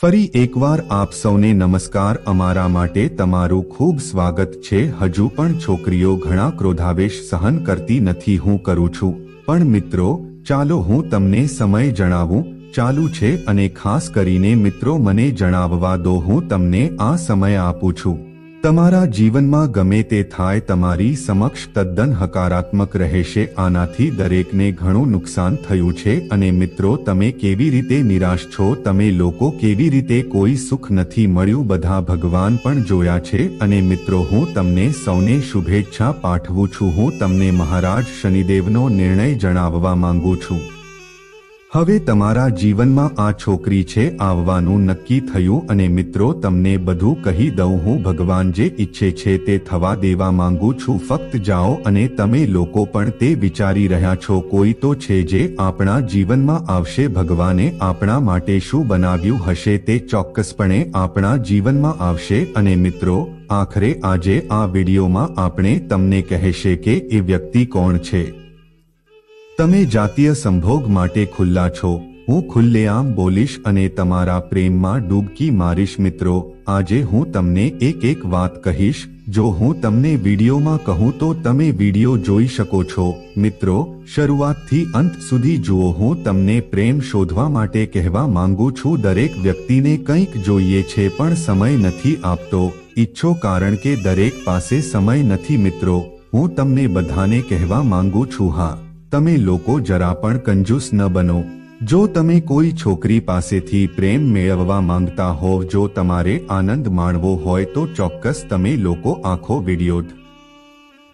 ફરી એકવાર આપ સૌને નમસ્કાર। અમારા માટે તમારું ખૂબ સ્વાગત છે। હજુ પણ છોકરીઓ ઘણા ક્રોધાવેશ સહન કરતી નથી। હું કરું છું, પણ મિત્રો ચાલો હું તમને સમય જણાવું ચાલુ છે અને ખાસ કરીને મિત્રો મને જણાવવા દો। હું તમને આ સમય આપું છું। તમારા જીવનમાં ગમે તે થાય તમારી સમક્ષ તદ્દન હકારાત્મક રહેશે। આનાથી દરેકને ઘણું નુકસાન થયું છે અને મિત્રો તમે કેવી રીતે નિરાશ છો, તમે લોકો કેવી રીતે કોઈ સુખ નથી મળ્યું, બધા ભગવાન પણ જોયા છે। અને મિત્રો હું તમને સૌને શુભેચ્છા પાઠવું છું। હું તમને મહારાજ શનિદેવનો નિર્ણય જણાવવા માંગુ છું। હવે તમારા જીવનમાં આ છોકરી છે આવવાનું નક્કી થયું અને મિત્રો તમને બધું કહી દઉં। હું ભગવાન જે ઈચ્છે છે તે થવા દેવા માંગુ છું। ફક્ત જાઓ અને તમે લોકો પણ તે વિચારી રહ્યા છો કોઈ તો છે જે આપણા જીવનમાં આવશે। ભગવાને આપણા માટે શું બનાવ્યું હશે તે ચોક્કસપણે આપણા જીવનમાં આવશે। અને મિત્રો આખરે આજે આ વિડીયોમાં આપણે તમને કહેશે કે એ વ્યક્તિ કોણ છે। તમે જાતીય સંભોગ માટે ખુલ્લા છો। હું ખુલ્લેઆમ બોલીશ અને તમારા પ્રેમમાં ડૂબકી મારીશ। મિત્રો આજે હું તમને એક વાત કહીશ। જો હું તમને વિડીયોમાં કહું તો તમે વિડીયો જોઈ શકો છો। મિત્રો શરૂઆતથી અંત સુધી જુઓ। હું તમને પ્રેમ શોધવા માટે કહેવા માંગુ છું। દરેક વ્યક્તિને કંઈક જોઈએ છે પણ સમય નથી આપતો ઈચ્છો, કારણ કે દરેક પાસે સમય નથી। મિત્રો હું તમને બધાને કહેવા માંગુ છું, હા તમે લોકો જરા પણ કંજૂસ ન બનો। જો તમે કોઈ છોકરી પાસેથી પ્રેમ મેળવવા માંગતા હોવ, જો તમારે આનંદ માણવો હોય તો ચોક્કસ તમે લોકો આખો વિડીયો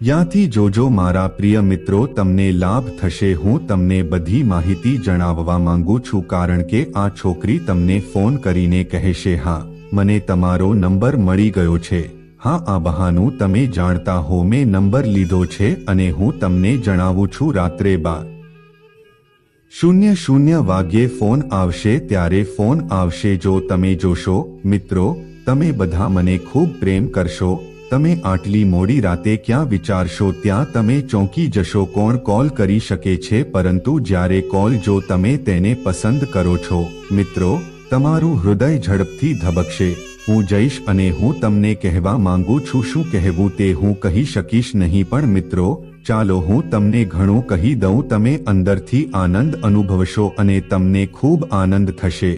યાથી જોજો મારા પ્રિય મિત્રો, તમને લાભ થશે। હું તમને બધી માહિતી જણાવવા માંગુ છું, કારણ કે આ છોકરી તમને ફોન કરીને કહેશે હા મને તમારો નંબર મળી ગયો છે। હા આ બહાનું તમે જાણતા હો, મેં નંબર લીધો છે અને હું તમને જણાવું છું રાત્રે 12:00 વાગ્યે ફોન આવશે, ત્યારે ફોન આવશે। જો તમે જોશો મિત્રો તમે બધા મને ખૂબ પ્રેમ કરશો। તમે આટલી મોડી રાતે ક્યાં વિચારશો, ત્યાં તમે ચોંકી જશો કોણ કોલ કરી શકે છે। પરંતુ જ્યારે કોલ જો તમે તેને પસંદ કરો છો મિત્રો તમારું હૃદય ઝડપથી ધબકશે। હું જઈશ અને હું તમને કહેવા માંગુ છું, શું કહેવું તે હું કહી શકીશ નહીં, પણ મિત્રો ચાલો હું તમને ઘણું કહી દઉં। તમે અંદરથી આનંદ અનુભવશો અને તમને ખૂબ આનંદ થશે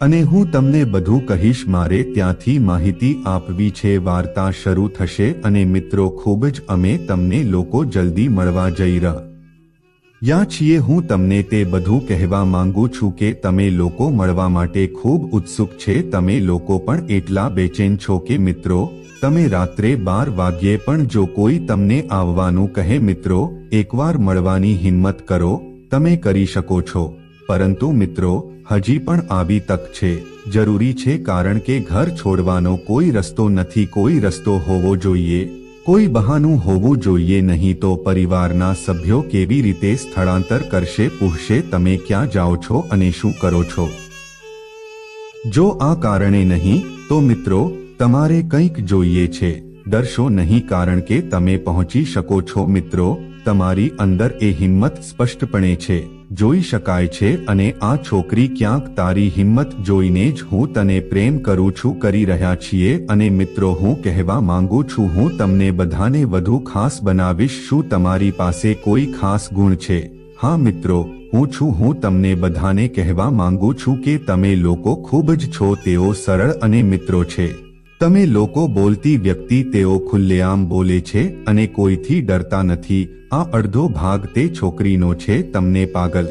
અને હું તમને બધું કહીશ। મારે ત્યાંથી માહિતી આપવી છે। વાર્તા શરૂ થશે અને મિત્રો ખૂબ જ અમે તમને લોકો જલ્દી મળવા જઈ રહ્યા છીએ। હું તમને તે બધું કહેવા માંગુ છું કે તમે લોકો મળવા માટે ખૂબ ઉત્સુક છે। તમે લોકો પણ એટલા બેચેન છો કે મિત્રો તમે રાત્રે 12 વાગ્યે પણ જો કોઈ તમને આવવાનું કહે મિત્રો એકવાર મળવાની હિંમત કરો, તમે કરી શકો છો। પરંતુ મિત્રો હજી પણ આવી તક છે, જરૂરી છે, કારણ કે ઘર છોડવાનો કોઈ રસ્તો નથી। કોઈ રસ્તો હોવો જોઈએ, કોઈ બહાનું હોવું જોઈએ, નહીં તો પરિવારના સભ્યો કેવી રીતે સ્થળાંતર કરશે, પૂછશે તમે ક્યાં જાઓ છો અને શું કરો છો। જો આ કારણે નહીં તો મિત્રો તમારે કંઈક જોઈએ છે। ડરશો નહીં, કારણ કે તમે પહોંચી શકો છો। મિત્રો તમારી અંદર એ હિંમત સ્પષ્ટપણે છે, જોઈ શકાય છે। અને આ છોકરી ક્યાંક તારી હિંમત જોઈને જ હું તને પ્રેમ કરું છું કરી રહ્યા છીએ। અને મિત્રો હું કહેવા માંગુ છું, હું તમને બધાને વધુ ખાસ બનાવીશ। શું તમારી પાસે કોઈ ખાસ ગુણ છે? હા મિત્રો હું છું। હું તમને બધાને કહેવા માંગુ છું કે તમે લોકો ખૂબ જ છો, તેઓ સરળ અને મિત્રો છે। તમે લોકો બોલતી વ્યક્તિ, તેઓ ખુલ્લેઆમ બોલે છે અને કોઈથી ડરતા નથી। આ અડધો ભાગ તે છોકરીનો છે, તમને પાગલ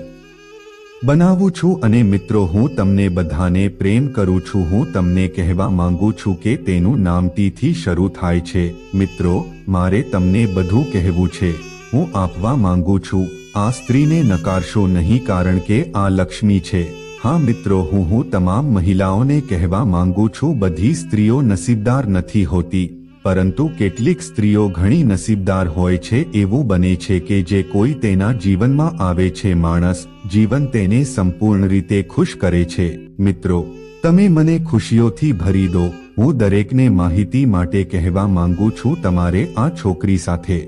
બનાવું છું। અને મિત્રો હું તમને બધાને પ્રેમ કરું છું। હું તમને કહેવા માંગુ છું કે તેનું નામ ટી થી શરૂ થાય છે। મિત્રો મારે તમને બધું કહેવું છે, હું આપવા માંગુ છું। આ સ્ત્રીને નકારશો નહીં, કારણ કે આ લક્ષ્મી છે। હા મિત્રો હું તમામ મહિલાઓને કહેવા માંગુ છું, બધી સ્ત્રીઓ નસીબદાર નથી હોતી, પરંતુ કેટલીક સ્ત્રીઓ ઘણી નસીબદાર હોય છે। એવું બને છે કે જે કોઈ તેના જીવનમાં આવે છે માણસ જીવન તેને સંપૂર્ણ રીતે ખુશ કરે છે। મિત્રો તમે મને ખુશીઓથી ભરી દો। હું દરેકને માહિતી માટે કહેવા માંગુ છું, તમારે આ છોકરી સાથે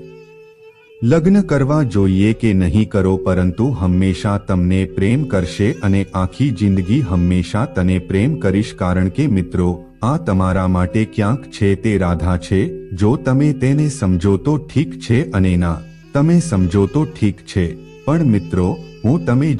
લગ્ન કરવા જોઈએ કે નહીં કરો, પરંતુ હંમેશા તમને પ્રેમ કરશે અને આખી જિંદગી હંમેશા તને પ્રેમ કરીશ, કારણ કે મિત્રો આ તમારા માટે ક્યાંક છે તે રાધા છે. જો તમે તેને સમજો તો ઠીક છે અને ના તમે સમજો તો ઠીક છે, પણ મિત્રો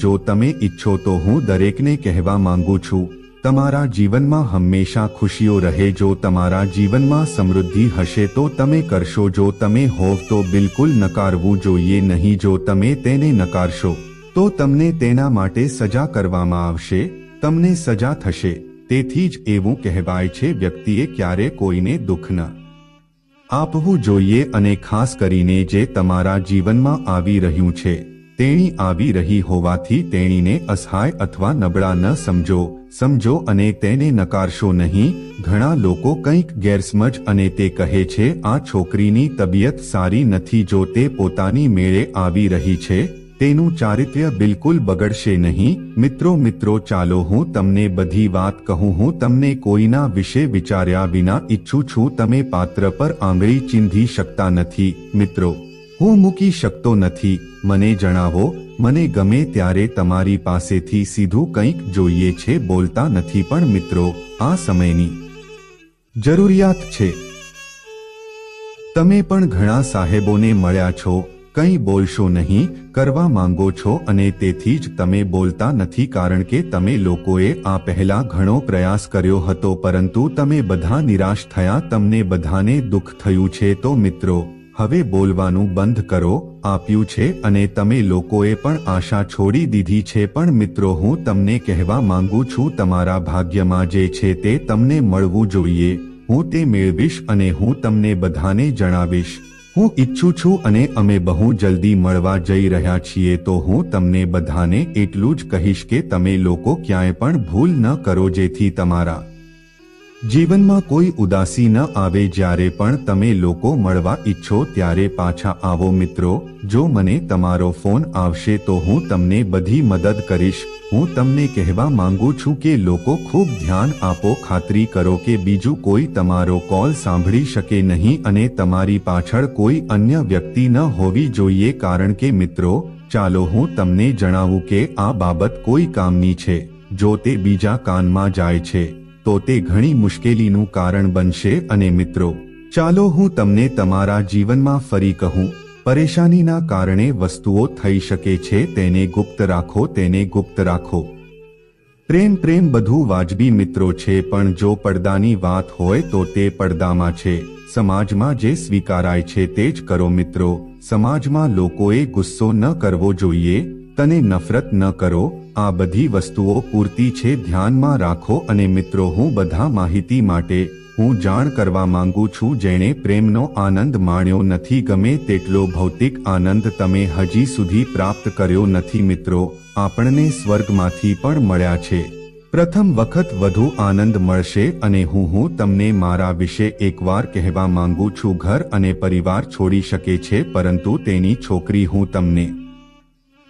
જો તમે ઈચ્છો તો હું દરેકને કહેવા માંગુ છું, તમારા જીવનમાં હંમેશા ખુશીઓ રહે. જો તમારા જીવનમાં સમૃદ્ધિ હશે તો તમે કરશો, જો તમે હોવ તો બિલકુલ નકારવું જોઈએ નહીં. જો તમે તેને નકારશો તો તમને તેના માટે સજા કરવામાં આવશે, તમને સજા થશે. તેથી જ એવું કહેવાય છે, વ્યક્તિએ ક્યારે કોઈને દુઃખ ન આપવું જોઈએ, અને ખાસ કરીને જે તમારા જીવનમાં આવી રહ્યું છે, તેણી આવી રહી હોવાથી તેણીને અસહાય અથવા નબળા ન સમજો અને તેને નકારશો નહીં. ઘણા લોકો કંઈક ગેરસમજ અને તે કહે છે આ છોકરીની તબિયત સારી નથી. જો તે પોતાની મેળે આવી રહી છે, તેનું ચારિત્ર્ય બિલકુલ બગડશે નહીં. મિત્રો ચાલો હું તમને બધી વાત કહું. હું તમને કોઈના વિશે વિચાર્યા વિના ઈચ્છું છું. તમે પાત્ર પર આંગળી ચીંધી શકતા નથી. મિત્રો હું મૂકી શકતો નથી. મને જણાવો, મને ગમે ત્યારે તમારી પાસેથી સીધું કંઈક જોઈએ છે, બોલતા નથી. પણ મિત્રો આ સમયની જરૂરિયાત છે. તમે પણ ઘણા સાહેબોને મળ્યા છો, કંઈ બોલશો નહીં, કરવા માંગો છો અને તેથી જ તમે બોલતા નથી, કારણ કે તમે લોકોએ આ પહેલા ઘણો પ્રયાસ કર્યો હતો, પરંતુ તમે બધા નિરાશ થયા, તમને બધાને દુઃખ થયું છે. તો મિત્રો હવે બોલવાનું બંધ કરો. આપ્યું છે અને તમે લોકોએ પણ આશા છોડી દીધી છે. પણ મિત્રો હું તમને કહેવા માંગુ છું, તમારા ભાગ્યમાં જે છે તે તમને મળવું જોઈએ. હું તે મેળવીશ અને હું તમને બધાને જણાવીશ. હું ઈચ્છું છું અને અમે બહુ જલ્દી મળવા જઈ રહ્યા છીએ. તો હું તમને બધાને એટલું જ કહીશ કે તમે લોકો ક્યાંય પણ ભૂલ ન કરો, જેથી તમારા જીવનમાં કોઈ ઉદાસી ન આવે. જ્યારે પણ તમે લોકો મળવા ઈચ્છો ત્યારે પાછા આવો. મિત્રો જો મને તમારો ફોન આવશે તો હું તમને બધી મદદ કરીશ. હું તમને કહેવા માંગુ છું કે લોકો ખૂબ ધ્યાન આપો. ખાતરી કરો કે બીજું કોઈ તમારો કોલ સાંભળી શકે નહીં અને તમારી પાછળ કોઈ અન્ય વ્યક્તિ ન હોવી જોઈએ, કારણ કે મિત્રો ચાલો હું તમને જણાવું કે આ બાબત કોઈ કામની છે. જો તે બીજા કાનમાં જાય છે તો તે ઘણી મુશ્કેલીનું કારણ બનશે. અને મિત્રો ચાલો હું તમને તમારા જીવનમાં ફરી કહું, પરેશાનીના કારણે વસ્તુઓ થઈ શકે છે, તેને ગુપ્ત રાખો, તેને ગુપ્ત રાખો. પ્રેમ બધું વાજબી મિત્રો છે, પણ જો પડદાની વાત હોય તો તે પડદામાં છે. સમાજમાં જે સ્વીકારાય છે તે જ કરો. મિત્રો સમાજમાં લોકોએ ગુસ્સો ન કરવો જોઈએ, તને નફરત ન કરો. આ બધી વસ્તુઓ પૂરતી છે, ધ્યાનમાં રાખો. અને મિત્રો હું બધા માહિતી માટે હું જાણ કરવા માંગુ છું, જેણે પ્રેમનો આનંદ માણ્યો નથી, ગમે તેટલો ભૌતિક આનંદ તમે હજી સુધી પ્રાપ્ત કર્યો નથી. મિત્રો આપણને સ્વર્ગમાંથી પણ મળ્યા છે. પ્રથમ વખત વધુ આનંદ મળશે. અને હું તમને મારા વિશે એકવાર કહેવા માંગુ છું, ઘર અને પરિવાર છોડી શકે છે, પરંતુ તેની છોકરી હું તમને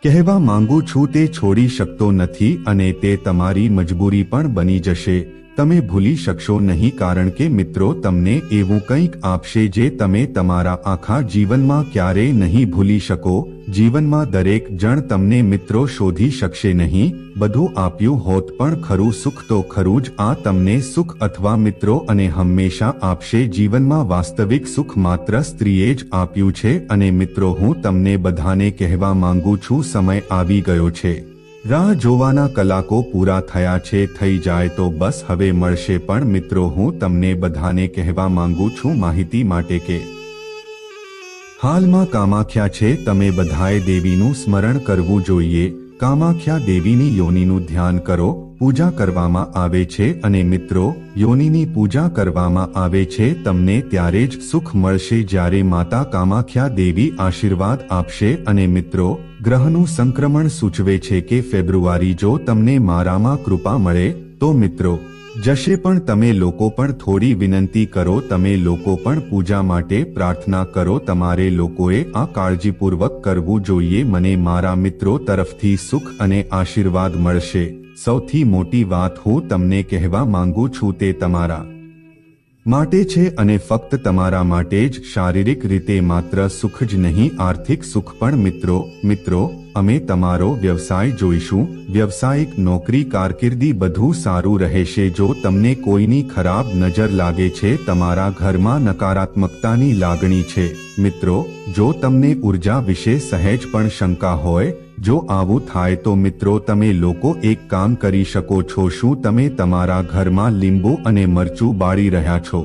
કહેવા માંગુ છું તે છોડી શકતો નથી, અને તે તમારી મજબૂરી પણ બની જશે. તમે ભૂલી શકશો નહીં, કારણ કે મિત્રો તમને એવું કંઈક આપશે જે તમે તમારા આખા જીવનમાં ક્યારેય નહીં ભૂલી શકો. જીવનમાં દરેક જણ તમને મિત્રો શોધી શકશે નહીં. બધું આપ્યું હોત પણ ખરું સુખ તો ખરું જ. આ તમને સુખ અથવા મિત્રો અને હંમેશા આપશે. જીવનમાં વાસ્તવિક સુખ માત્ર સ્ત્રીએ જ આપ્યું છે. અને મિત્રો હું તમને બધાને કહેવા માંગુ છું, સમય આવી ગયો છે. રાહ જોવાના કલાકો પૂરા થયા છે. થઈ જાય તો બસ હવે મળશે. પણ મિત્રો હું તમને બધાને કહેવા માંગુ છું માહિતી માટે કે હાલમાં કામાખ્યા છે. તમે બધાએ દેવીનું સ્મરણ કરવું જોઈએ. કામાખ્યા દેવીની યોનિનું ધ્યાન કરો. પૂજા કરવામાં આવે છે અને મિત્રો યોનિની પૂજા કરવામાં આવે છે. તમને ત્યારે જ સુખ મળશે જ્યારે માતા કામાખ્યા દેવી આશીર્વાદ આપશે. અને મિત્રો ગ્રહનું સંક્રમણ સૂચવે છે કે ફેબ્રુઆરી જો તમને મારામાં કૃપા મળે તો મિત્રો જશે. પણ તમે લોકો પણ થોડી વિનંતી કરો. તમે લોકો પણ પૂજા માટે પ્રાર્થના કરો. તમારે લોકોએ આ કાળજીપૂર્વક કરવું જોઈએ. મને મારા મિત્રો તરફથી સુખ અને આશીર્વાદ મળશે. સૌથી મોટી વાત હું તમને કહેવા માંગુ છું તે તમારા માટે છે અને ફક્ત તમારા માટે જ, શારીરિક રીતે માત્ર સુખ જ નહીં, આર્થિક સુખ પણ. મિત્રો, અમે તમારો વ્યવસાય જોઈશું, વ્યવસાયિક, નોકરી, કારકિર્દી બધું સારું રહેશે. જો તમને કોઈની ખરાબ નજર લાગે છે, તમારા ઘરમાં નકારાત્મકતાની લાગણી છે, મિત્રો, જો તમને ઉર્જા વિશે સહેજ પણ શંકા હોય, જો આવું થાય તો મિત્રો તમે લોકો એક કામ કરી શકો છો. શું તમે તમારા ઘરમાં લીંબુ અને મરચું બાળી રહ્યા છો?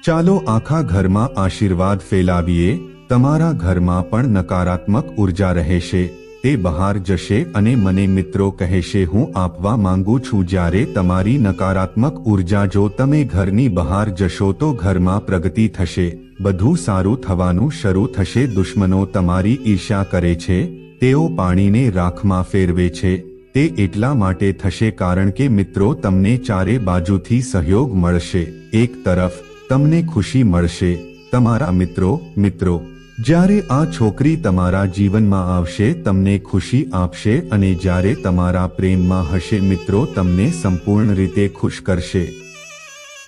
ચાલો આખા ઘરમાં આશીર્વાદ ફેલાવીએ. તમારા ઘરમાં પણ નકારાત્મક ઉર્જા રહેશે, તે બહાર જશે અને મને મિત્રો કહેશે, હું આપવા માંગુ છું. જ્યારે તમારી નકારાત્મક ઉર્જા, જો તમે ઘરની બહાર જશો તો ઘરમાં પ્રગતિ થશે, બધું સારું થવાનું શરૂ થશે. દુશ્મનો તમારી ઈર્ષ્યા કરે છે, તેઓ પાણીને રાખમાં ફેરવે છે. તે એટલા માટે થશે કારણ કે મિત્રો તમને ચારે બાજુથી સહયોગ મળશે. એક તરફ તમને ખુશી મળશે, તમારા મિત્રો, જ્યારે આ છોકરી તમારા જીવનમાં આવશે, તમને ખુશી આપશે અને જ્યારે તમારા પ્રેમમાં હશે, મિત્રો તમને સંપૂર્ણ રીતે ખુશ કરશે.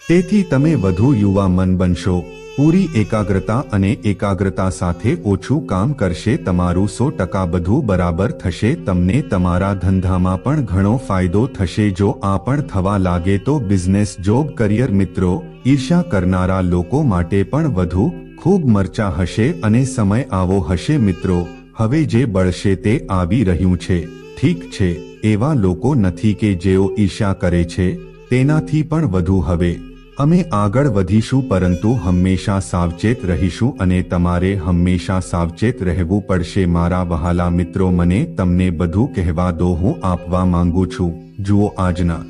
તેથી તમે વધુ યુવા મન બનશો, પૂરી એકાગ્રતા અને એકાગ્રતા સાથે ઓછું કામ કરશે. તમારું 100% બધું બરાબર થશે. તમને તમારા ધંધામાં પણ ઘણો ફાયદો થશે. જો આ પણ થવા લાગે તો બિઝનેસ, જોબ, કરિયર. મિત્રો, ઈર્ષ્યા કરનારા લોકો માટે પણ વધુ ખૂબ મરચા હશે અને સમય આવો હશે. મિત્રો, હવે જે બળશે તે આવી રહ્યું છે. ઠીક છે, એવા લોકો નથી કે જેઓ ઈર્ષ્યા કરે છે, તેનાથી પણ વધુ. હવે અમે આગળ વધીશું, પરંતુ હંમેશા સાવચેત રહીશું અને તમારે હંમેશા સાવચેત રહેવું પડશે. મારા વહાલા મિત્રો, મને તમને બધું કહેવા દો, હું આપવા માંગુ છું. જુઓ, આજના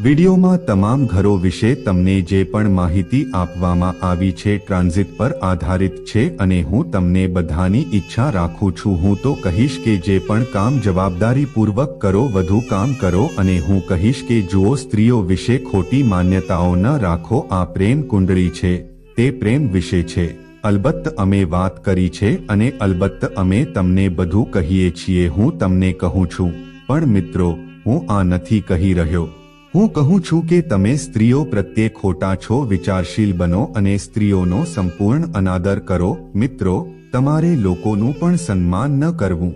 વિડીયોમાં તમામ ઘરો વિશે તમને જે પણ માહિતી આપવામાં આવી છે ટ્રાન્ઝિટ પર આધારિત છે અને હું તમને બધાની ઈચ્છા રાખું છું. હું તો કહીશ કે જે પણ કામ જવાબદારીપૂર્વક કરો, વધુ કામ કરો અને હું કહીશ કે જુઓ, સ્ત્રીઓ વિશે ખોટી માન્યતાઓ ન રાખો. આ પ્રેમ કુંડળી છે, તે પ્રેમ વિશે છે. અલબત્ત અમે વાત કરી છે અને અલબત્ત અમે તમને બધું કહીએ છીએ. હું તમને કહું છું, પણ મિત્રો, હું આ નથી કહી રહ્યો. હું કહું છું કે તમે સ્ત્રીઓ પ્રત્યે ખોટા છો. વિચારશીલ બનો અને સ્ત્રીઓનો સંપૂર્ણ અનાદર કરો. મિત્રો, તમારે લોકોનું પણ સન્માન ન કરવું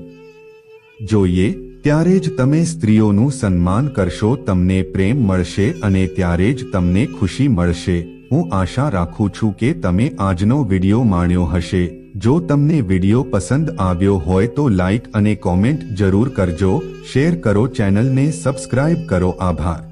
જોઈએ. ત્યારે જ તમે સ્ત્રીઓનું સન્માન કરશો, તમને પ્રેમ મળશે અને ત્યારે જ તમને ખુશી મળશે. હું આશા રાખું છું કે તમે આજનો વિડીયો માણ્યો હશે. જો તમને વિડીયો પસંદ આવ્યો હોય તો લાઈક અને કોમેન્ટ જરૂર કરજો, શેર કરો, ચેનલને સબસ્ક્રાઇબ કરો. આભાર.